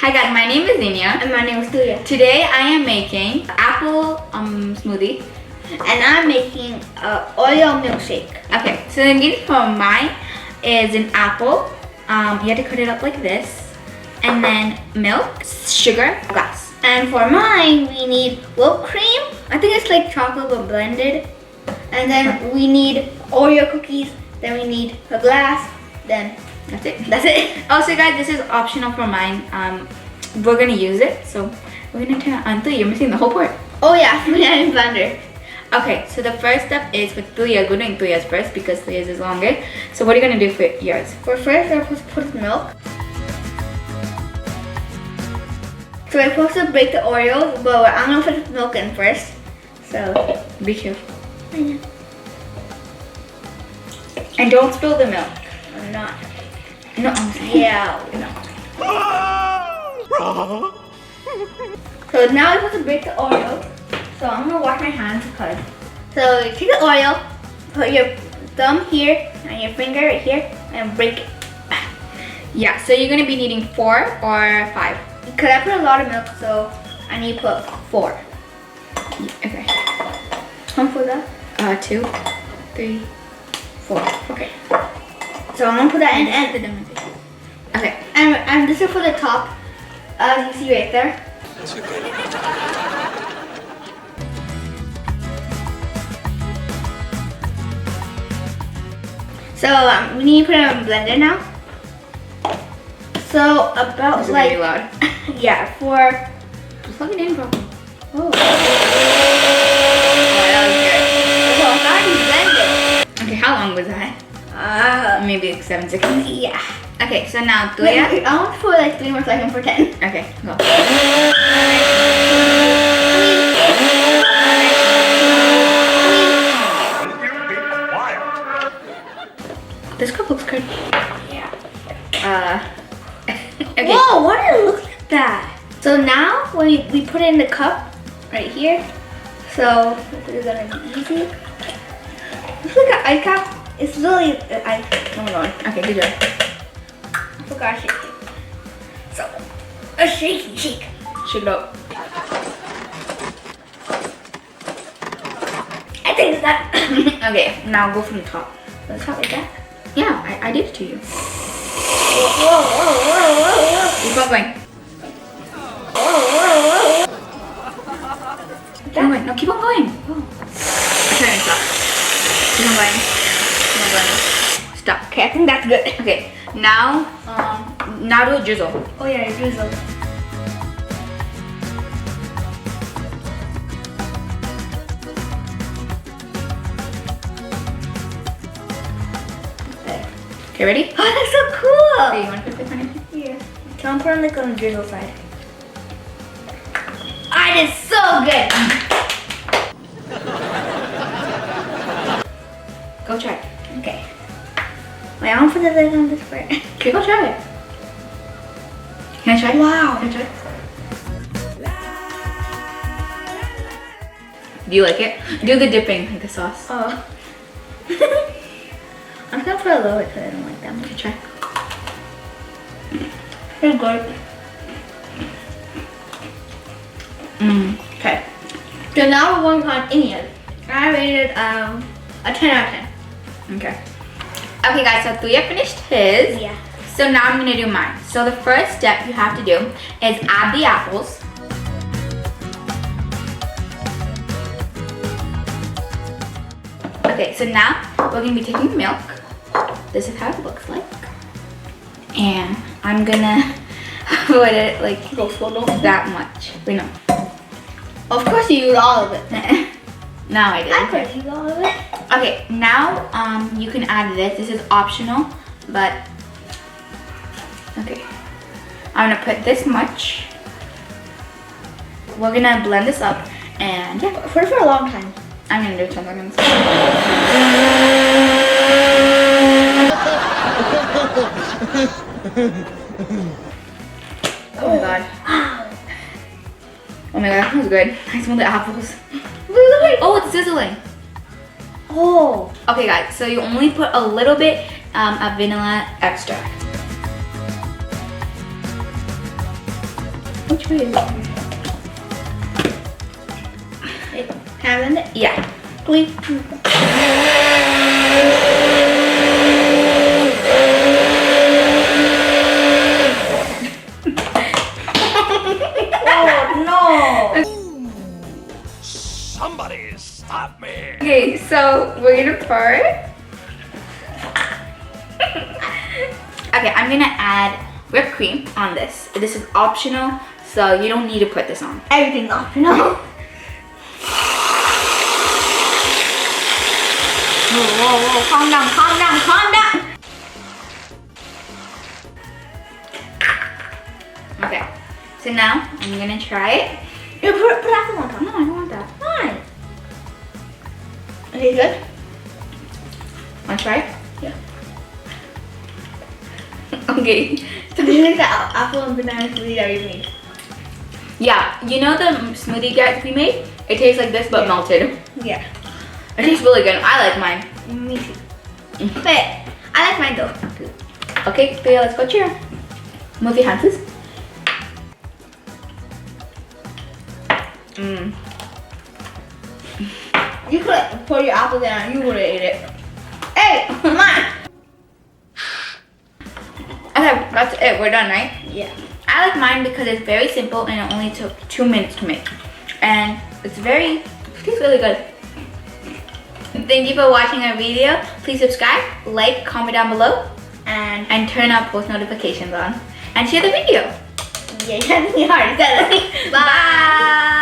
Hi guys, my name is Iniya. And my name is Thuya. Today I am making apple smoothie. And I'm making Oreo milkshake. Okay, so the ingredients for mine is an apple. You have to cut it up like this. And then milk, sugar, glass. And for mine, we need whipped cream. I think it's like chocolate but blended. And then we need Oreo cookies. Then we need a glass. Then That's it. that's it. Also guys, this is optional for mine. We're gonna use it, so we're gonna turn it on. Thuya, you're missing the whole part. Oh yeah, we have a blender. Okay, so the first step is with Thuya. We're doing Thuya's first because Thuya's is longer. So what are you gonna do for yours? For first, we're supposed to put milk. So we're supposed to break the Oreo, but I'm gonna put the milk in first. So Be careful. And don't spill the milk. I'm not. No, I'm saying. Yeah. No. So now we're supposed to break the Oreo. So I'm gonna wash my hands because. So you take the Oreo, put your thumb here and your finger right here, and break it. Yeah, so you're gonna be needing 4 or 5. Because I put a lot of milk, so I need to put 4. Okay. How much was that? 2, 3, 4. Okay. So I'm gonna put that in, and Okay. and this is for the top. You can see right there. So we need to put it in a blender now. So about This is like really loud. yeah, for Just plug it in properly. oh. That was So it's already blended. good. Okay, how long was that? Maybe like 7 seconds. Yeah. Okay, so now Wait, Thuya. I want to put like 3 more seconds for 10. Okay, go. This cup looks good. Yeah. Okay. Whoa, why did it look like that? So now when we put it in the cup right here, so this is gonna be easy. It's like an ice cap. It's really an ice. Oh my god. Okay, good job. I forgot to shake it. So a shaky shake. Shake it up. I think it's that. Okay, now go from the top. The top like that. Yeah, I did it to you. Whoa, whoa, whoa, whoa, whoa, whoa. Keep on going. Whoa, whoa, whoa. Keep on going. No, keep on going. Oh. Okay, stop. Keep on going. Keep on going. Stop. Okay, I think that's good. Okay, now do a drizzle. Oh yeah, it drizzle. Okay, ready? Oh, that's so cool. Okay, you want to put this on it? Yeah. So I'm putting like on the drizzle side. I did so good. Go try it. Okay. Wait, I want to put the lid on this part. Okay, go try it. Can I try it? Wow. Can I try it? Do you like it? Do the dipping, like the sauce. Oh. I'm just gonna put a little bit because I don't like that much. Okay, try. It's good. Okay. So now we're going on Iniya. I rated a 10 out of 10. Okay. Okay guys, so Thuya finished his. Yeah. So now I'm gonna do mine. So the first step you have to do is add the apples. Okay, so now we're gonna be taking the milk. This is how it looks like. And I'm gonna put it like Go slow. that much. Wait, no. Of course you use all of it. Now I did. I could use all of it. Okay, now you can add this. This is optional, but okay. I'm gonna put this much. We're gonna blend this up, and yeah, Put it for a long time. I'm gonna do 10 seconds. Oh my god. Oh my god, that smells good. I smell the apples. Oh, it's sizzling. Oh. Okay guys, so you only put a little bit of vanilla extract. Which way is it? Haven't it? Yeah. Please. Oh no! Somebody stop me! Okay, so we're gonna pour it. Okay, I'm gonna add whipped cream on this. This is optional, so you don't need to put this on. Everything's optional. Whoa, calm down, calm down, calm down. Okay, so now I'm gonna try it. You put apple on top. No, I don't want that. Fine. Okay, good? Wanna try it? Yeah. Okay. This is the apple and banana smoothie that we made. Yeah, you know the smoothie guys we made? It tastes like this but melted. Yeah. It tastes really good. I like mine. Me too. But I like mine though. Okay, Thuya, let's go cheer. Move your hand, please. Mmm. You could pour your apple down. You would have ate it. Hey, mine. Okay, that's it. We're done, right? Yeah. I like mine because it's very simple and it only took 2 minutes to make. And it tastes really good. Thank you for watching our video. Please subscribe, like, comment down below, and turn our post notifications on. And share the video. Yeah, you already said it. Bye. Bye.